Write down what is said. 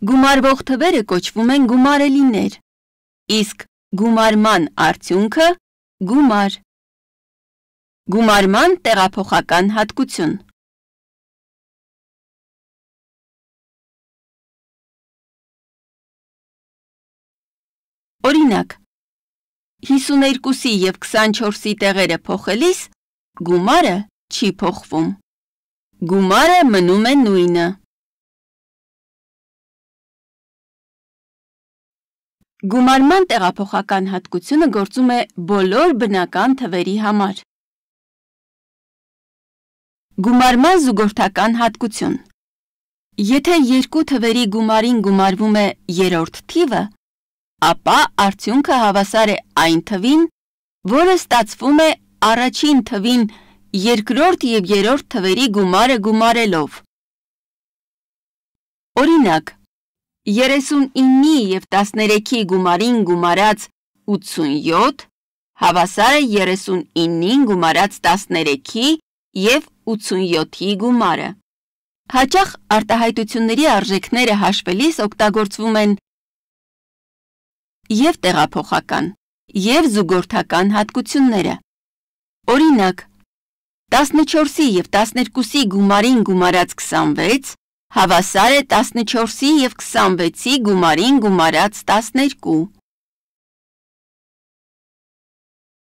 Գումարվող թվերը կոչվում են գումարելիներ, իսկ գումարման արդյունքը գումար։ Գումարման տեղափոխական հատկություն։ Օրինակ, 52-ի և 24-ի տեղերը փոխելիս գումարը չի փոխվում։ Գումարը մնում է նույնը։ Գումարման տեղափոխական հատկությունը գործում է բոլոր բնական թվերի համար։ Գումարման զուգորդական հատկություն։ Եթե երկու թվերի գումարին գումարվում է երրորդ թիվը, ապա արդյունքը հավասար է այն թվին, որը ստացվում է առաջին թվին երկրորդ և երրորդ թվերի գումարը գումարելով։ Օրինակ, 39-ի և 13-ի գումարին գումարած 87 հավասար է 39-ին գումարած 13-ի և 87-ի գումարը։ Հաճախ արտահայտությունների արժեքները հաշվելիս օգտագործվում են և տեղափոխական, և զուգորդական հատկությունները։ Օրինակ, 14-ի և 12-ի գումարին գումարած 26 հավասար է 14-ի և 26-ի գումարին գումարած 12։